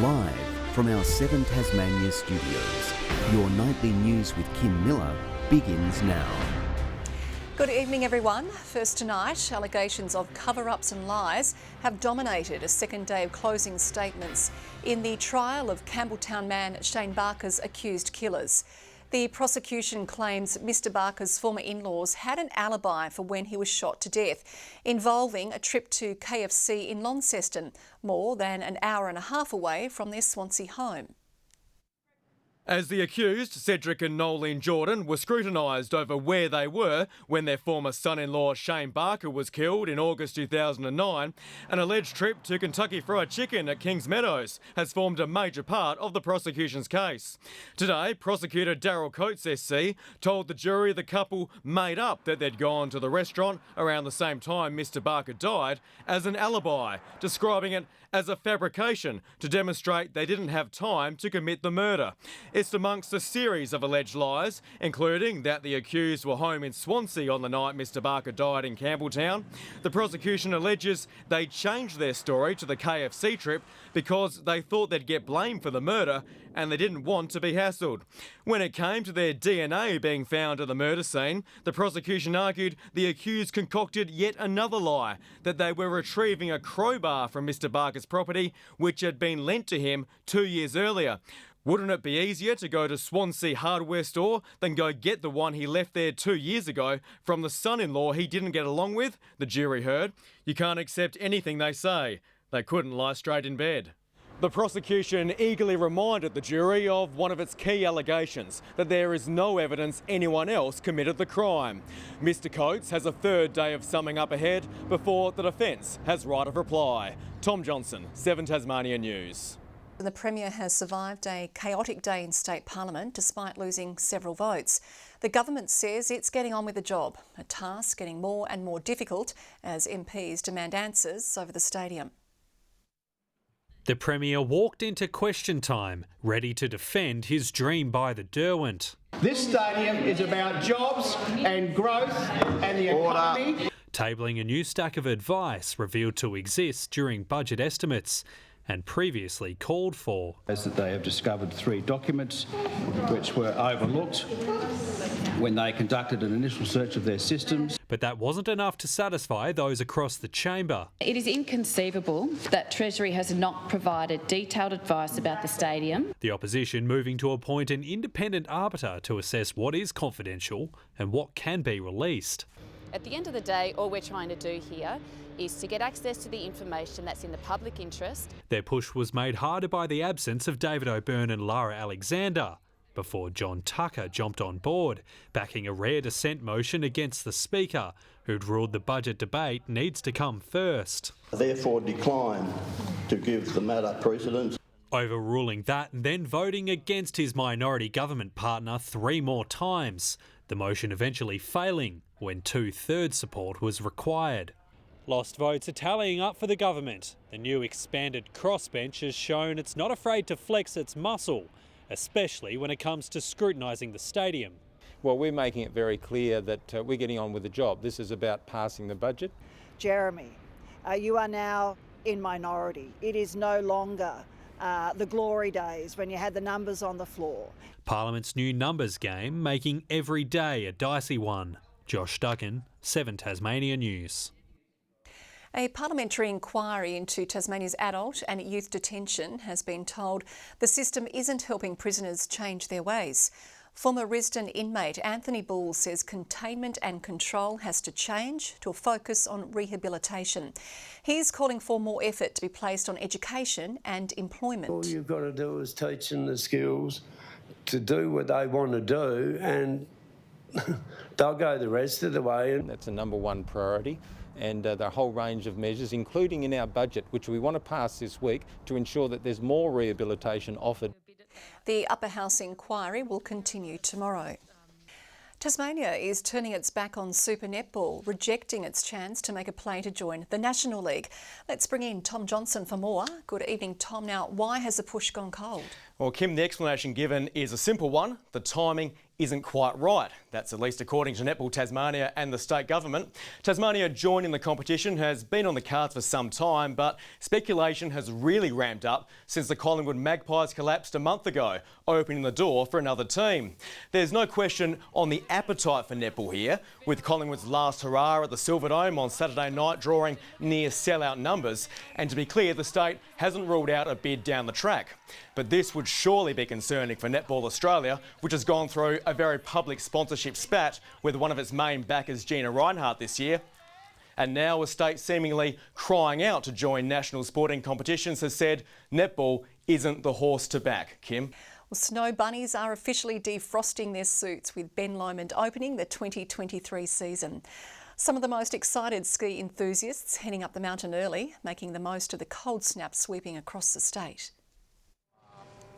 Live from our 7 Tasmania studios, your nightly news with Kim Miller begins now. Good evening, everyone. First tonight, allegations of cover-ups and lies have dominated a second day of closing statements in the trial of Campbelltown man Shane Barker's accused killers. The prosecution claims Mr Barker's former in-laws had an alibi for when he was shot to death, involving a trip to KFC in Launceston, more than an hour and a half away from their Swansea home. As the accused, Cedric and Nolene Jordan, were scrutinised over where they were when their former son-in-law Shane Barker was killed in August 2009, an alleged trip to Kentucky Fried Chicken at Kings Meadows has formed a major part of the prosecution's case. Today, prosecutor Daryl Coates SC told the jury the couple made up that they'd gone to the restaurant around the same time Mr Barker died as an alibi, describing it as a fabrication to demonstrate they didn't have time to commit the murder. It's amongst a series of alleged lies, including that the accused were home in Swansea on the night Mr Barker died in Campbelltown. The prosecution alleges they changed their story to the KFC trip because they thought they'd get blamed for the murder and they didn't want to be hassled. When it came to their DNA being found at the murder scene, the prosecution argued the accused concocted yet another lie, that they were retrieving a crowbar from Mr Barker's property which had been lent to him 2 years earlier. Wouldn't it be easier to go to Swansea hardware store than go get the one he left there 2 years ago from the son-in-law he didn't get along with? The jury heard. You can't accept anything they say. They couldn't lie straight in bed. The prosecution eagerly reminded the jury of one of its key allegations, that there is no evidence anyone else committed the crime. Mr Coates has a third day of summing up ahead before the defence has right of reply. Tom Johnson, 7 Tasmania News. The Premier has survived a chaotic day in State Parliament despite losing several votes. The government says it's getting on with the job, a task getting more and more difficult as MPs demand answers over the stadium. The Premier walked into question time, ready to defend his dream by the Derwent. This stadium is about jobs and growth and the economy. Tabling a new stack of advice revealed to exist during budget estimates and previously called for. As that they have discovered 3 documents which were overlooked when they conducted an initial search of their systems. But that wasn't enough to satisfy those across the chamber. It is inconceivable that Treasury has not provided detailed advice about the stadium. The opposition moving to appoint an independent arbiter to assess what is confidential and what can be released. At the end of the day, all we're trying to do here is to get access to the information that's in the public interest. Their push was made harder by the absence of David O'Byrne and Lara Alexander, before John Tucker jumped on board, backing a rare dissent motion against the Speaker, who'd ruled the budget debate needs to come first. Therefore decline to give the matter precedence. Overruling that and then voting against his minority government partner 3 more times, the motion eventually failing when 2/3 support was required. Lost votes are tallying up for the government. The new expanded crossbench has shown it's not afraid to flex its muscle, especially when it comes to scrutinising the stadium. Well, we're making it very clear that we're getting on with the job. This is about passing the budget. Jeremy, you are now in minority. It is no longer the glory days when you had the numbers on the floor. Parliament's new numbers game making every day a dicey one. Josh Duggan, 7 Tasmania News. A parliamentary inquiry into Tasmania's adult and youth detention has been told the system isn't helping prisoners change their ways. Former Risdon inmate Anthony Bull says containment and control has to change to a focus on rehabilitation. He's calling for more effort to be placed on education and employment. All you've got to do is teach them the skills to do what they want to do, and they'll go the rest of the way. That's the number one priority, and the whole range of measures, including in our budget, which we want to pass this week to ensure that there's more rehabilitation offered. The Upper House inquiry will continue tomorrow. Tasmania is turning its back on Super Netball, rejecting its chance to make a play to join the National League. Let's bring in Tom Johnson for more. Good evening, Tom. Now, why has the push gone cold? Well, Kim, the explanation given is a simple one. The timing isn't quite right. That's at least according to Netball Tasmania and the state government. Tasmania joining the competition has been on the cards for some time, but speculation has really ramped up since the Collingwood Magpies collapsed a month ago, opening the door for another team. There's no question on the appetite for netball here, with Collingwood's last hurrah at the Silverdome on Saturday night drawing near sellout numbers. And to be clear, the state hasn't ruled out a bid down the track. But this would surely be concerning for Netball Australia, which has gone through a very public sponsorship spat with one of its main backers, Gina Reinhardt, this year. And now a state seemingly crying out to join national sporting competitions has said netball isn't the horse to back. Kim? Well, snow bunnies are officially defrosting their suits, with Ben Lomond opening the 2023 season. Some of the most excited ski enthusiasts heading up the mountain early, making the most of the cold snap sweeping across the state.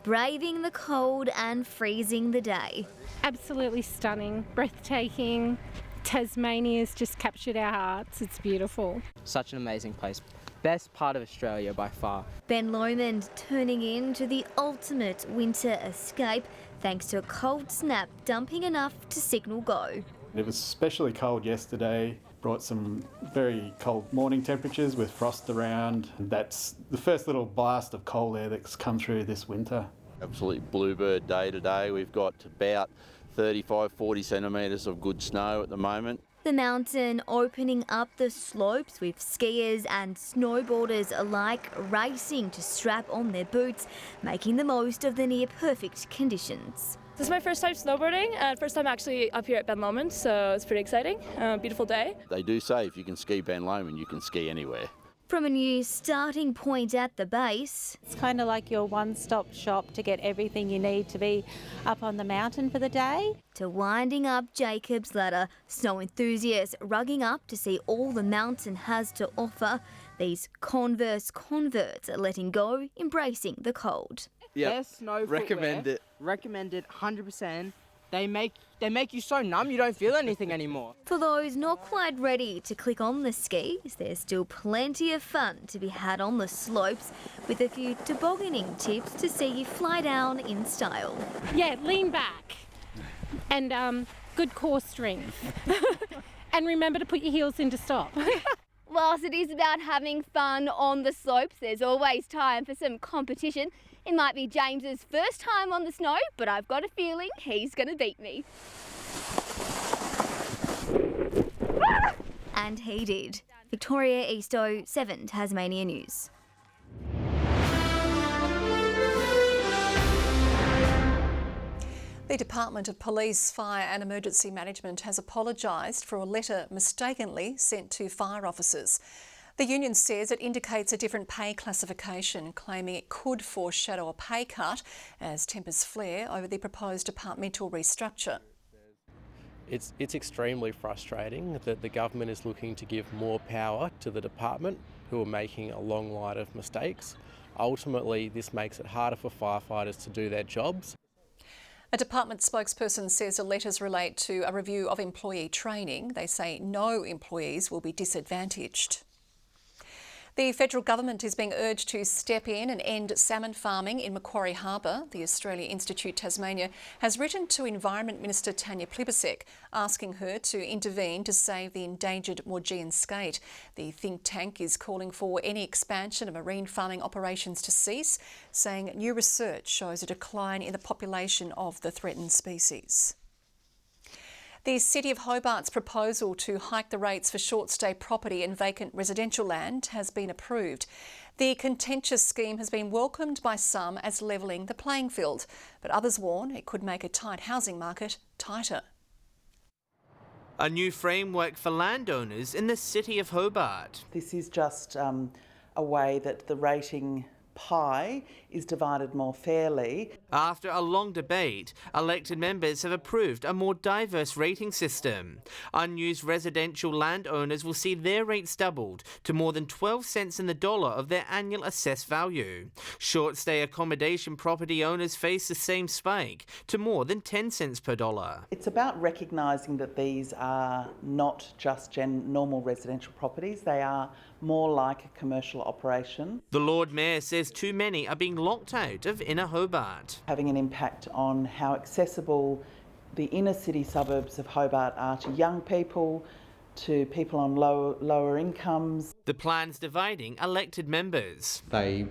Braving the cold and freezing the day. Absolutely stunning, breathtaking. Tasmania's just captured our hearts. It's beautiful. Such an amazing place. Best part of Australia by far. Ben Lomond turning into the ultimate winter escape thanks to a cold snap dumping enough to signal go. It was especially cold yesterday, brought some very cold morning temperatures with frost around. That's the first little blast of cold air that's come through this winter. Absolute bluebird day today. We've got about 35-40 centimetres of good snow at the moment. The mountain opening up the slopes with skiers and snowboarders alike racing to strap on their boots, making the most of the near-perfect conditions. This is my first time snowboarding and first time actually up here at Ben Lomond, so it's pretty exciting. Beautiful day. They do say if you can ski Ben Lomond, you can ski anywhere. From a new starting point at the base. It's kind of like your one-stop shop to get everything you need to be up on the mountain for the day. To winding up Jacob's Ladder, snow enthusiasts rugging up to see all the mountain has to offer. These Converse converts are letting go, embracing the cold. Yeah, snow recommend footwear. Recommend it 100%. They make you so numb you don't feel anything anymore. For those not quite ready to click on the skis, there's still plenty of fun to be had on the slopes, with a few tobogganing tips to see you fly down in style. Yeah, lean back and good core strength. And remember to put your heels in to stop. Whilst it is about having fun on the slopes, there's always time for some competition. It might be James's first time on the snow, but I've got a feeling he's going to beat me. And he did. Victoria Easto, 7 Tasmania News. The Department of Police, Fire and Emergency Management has apologised for a letter mistakenly sent to fire officers. The union says it indicates a different pay classification, claiming it could foreshadow a pay cut as tempers flare over the proposed departmental restructure. It's extremely frustrating that the government is looking to give more power to the department, who are making a long line of mistakes. Ultimately, this makes it harder for firefighters to do their jobs. A department spokesperson says the letters relate to a review of employee training. They say no employees will be disadvantaged. The federal government is being urged to step in and end salmon farming in Macquarie Harbour. The Australia Institute Tasmania has written to Environment Minister Tanya Plibersek, asking her to intervene to save the endangered Maugean skate. The think tank is calling for any expansion of marine farming operations to cease, saying new research shows a decline in the population of the threatened species. The City of Hobart's proposal to hike the rates for short-stay property and vacant residential land has been approved. The contentious scheme has been welcomed by some as levelling the playing field, but others warn it could make a tight housing market tighter. A new framework for landowners in the City of Hobart. This is just a way that the rating pie is divided more fairly. After a long debate, elected members have approved a more diverse rating system. Unused residential landowners will see their rates doubled to more than 12 cents in the dollar of their annual assessed value. Short-stay accommodation property owners face the same spike to more than 10 cents per dollar. It's about recognising that these are not just normal residential properties, they are more like a commercial operation. The Lord Mayor says too many are being locked out of inner Hobart. Having an impact on how accessible the inner city suburbs of Hobart are to young people, to people on lower incomes. The plan's dividing elected members. They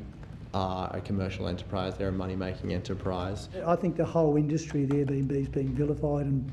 are a commercial enterprise, they're a money-making enterprise. I think the whole industry of the Airbnb is being vilified and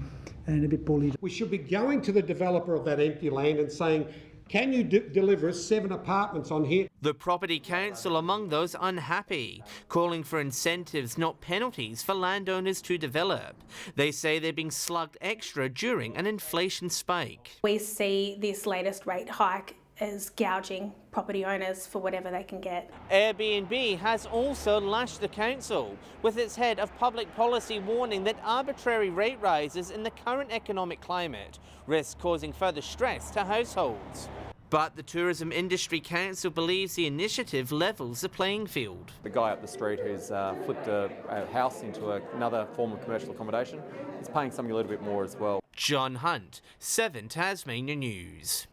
a bit bullied. We should be going to the developer of that empty land and saying, can you deliver us 7 apartments on here? The Property Council among those unhappy, calling for incentives, not penalties, for landowners to develop. They say they're being slugged extra during an inflation spike. We see this latest rate hike as gouging property owners for whatever they can get. Airbnb has also lashed the council, with its head of public policy warning that arbitrary rate rises in the current economic climate risk causing further stress to households. But the Tourism Industry Council believes the initiative levels the playing field. The guy up the street who's flipped a house into another form of commercial accommodation is paying something a little bit more as well. John Hunt, 7 Tasmania News.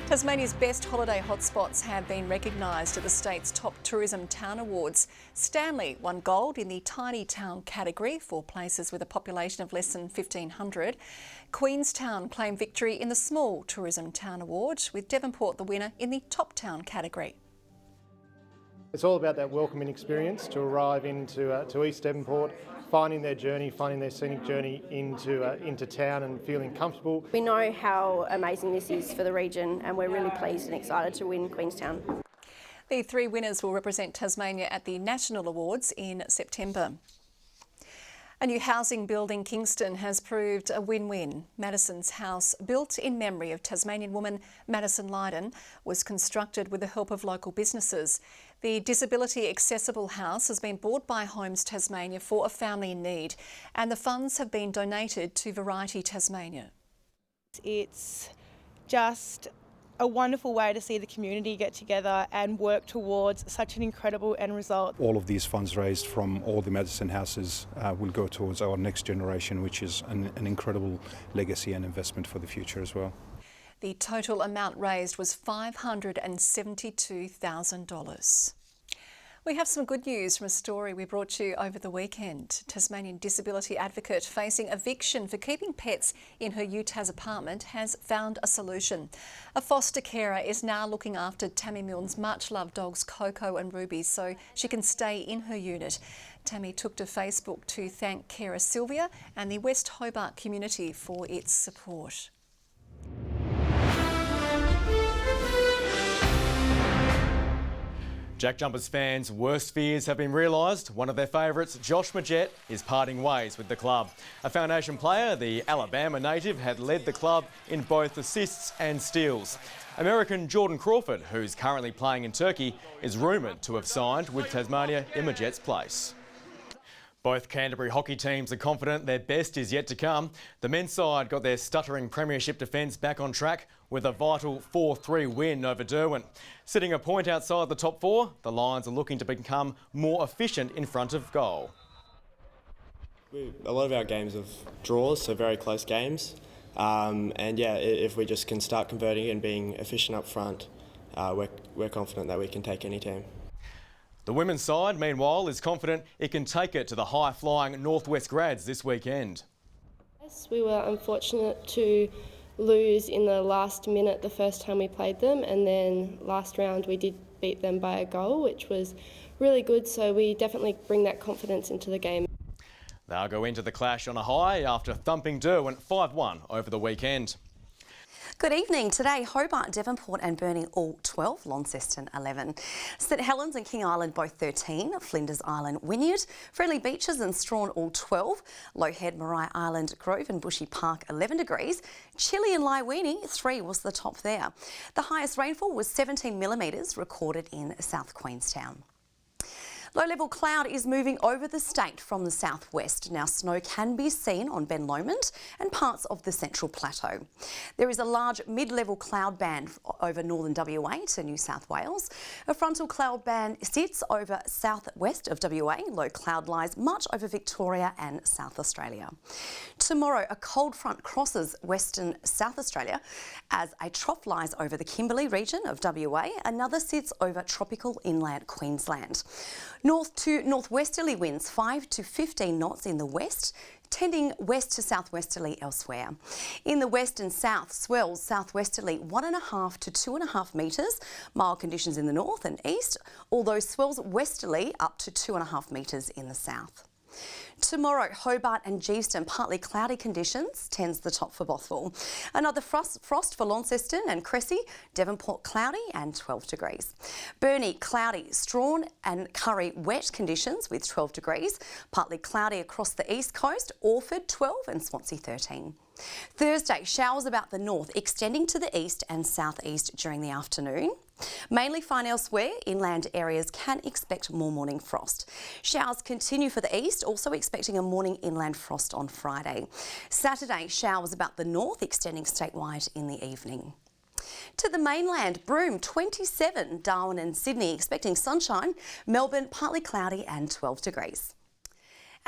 Tasmania's best holiday hotspots have been recognised at the state's top tourism town awards. Stanley won gold in the tiny town category for places with a population of less than 1,500. Queenstown claimed victory in the small tourism town award, with Devonport the winner in the top town category. It's all about that welcoming experience to arrive to East Devonport, finding their journey, finding their scenic journey into town and feeling comfortable. We know how amazing this is for the region and we're really pleased and excited to win Queenstown. The 3 winners will represent Tasmania at the National Awards in September. A new housing build in Kingston has proved a win-win. Madisons House, built in memory of Tasmanian woman Madison Lydon, was constructed with the help of local businesses. The disability accessible house has been bought by Homes Tasmania for a family in need, and the funds have been donated to Variety Tasmania. It's just a wonderful way to see the community get together and work towards such an incredible end result. All of these funds raised from all the Madison houses will go towards our next generation, which is an incredible legacy and investment for the future as well. The total amount raised was $572,000. We have some good news from a story we brought you over the weekend. Tasmanian disability advocate facing eviction for keeping pets in her UTAS apartment has found a solution. A foster carer is now looking after Tammy Milne's much-loved dogs Coco and Ruby so she can stay in her unit. Tammy took to Facebook to thank carer Sylvia and the West Hobart community for its support. Jack Jumpers fans' worst fears have been realised. One of their favourites, Josh Majette, is parting ways with the club. A foundation player, the Alabama native, had led the club in both assists and steals. American Jordan Crawford, who's currently playing in Turkey, is rumoured to have signed with Tasmania in Majette's place. Both Canterbury hockey teams are confident their best is yet to come. The men's side got their stuttering premiership defence back on track with a vital 4-3 win over Derwent. Sitting a point outside the top 4, the Lions are looking to become more efficient in front of goal. A lot of our games have draws, so very close games. And yeah, if we just can start converting and being efficient up front, we're confident that we can take any team. The women's side, meanwhile, is confident it can take it to the high-flying Northwest Grads this weekend. Yes, we were unfortunate to lose in the last minute the first time we played them, and then last round we did beat them by a goal, which was really good, so we definitely bring that confidence into the game. They'll go into the clash on a high after thumping Derwent 5-1 over the weekend. Good evening. Today, Hobart, Devonport and Burnie all 12, Launceston 11. St Helens and King Island both 13, Flinders Island, Wynyard, Friendly Beaches and Strawn all 12, Low Head, Maria Island, Grove and Bushy Park 11 degrees, Chile and Laiwini 3 was the top there. The highest rainfall was 17 millimetres recorded in South Queenstown. Low-level cloud is moving over the state from the southwest. Now, snow can be seen on Ben Lomond and parts of the Central Plateau. There is a large mid-level cloud band over northern WA to New South Wales. A frontal cloud band sits over southwest of WA. Low cloud lies much over Victoria and South Australia. Tomorrow, a cold front crosses western South Australia as a trough lies over the Kimberley region of WA. Another sits over tropical inland Queensland. North to northwesterly winds 5 to 15 knots in the west, tending west to southwesterly elsewhere. In the west and south, swells southwesterly 1.5 to 2.5 metres. Mild conditions in the north and east, although swells westerly up to 2.5 metres in the south. Tomorrow, Hobart and Geeston, partly cloudy conditions, 10's the top for Bothwell. Another frost for Launceston and Cressy, Devonport cloudy and 12 degrees. Burnie cloudy, Strawn and Curry wet conditions with 12 degrees. Partly cloudy across the east coast, Orford 12 and Swansea 13. Thursday, showers about the north extending to the east and southeast during the afternoon. Mainly fine elsewhere, inland areas can expect more morning frost. Showers continue for the east, also expecting a morning inland frost on Friday. Saturday, showers about the north extending statewide in the evening. To the mainland, Broome 27, Darwin and Sydney expecting sunshine, Melbourne partly cloudy and 12 degrees.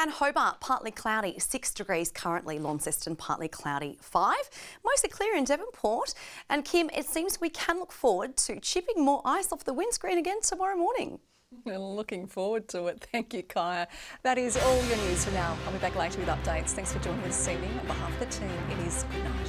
And Hobart, partly cloudy, 6 degrees currently. Launceston, partly cloudy, 5. Mostly clear in Devonport. And Kim, it seems we can look forward to chipping more ice off the windscreen again tomorrow morning. Well, looking forward to it. Thank you, Kaya. That is all your news for now. I'll be back later with updates. Thanks for joining us this evening. On behalf of the team, it is good night.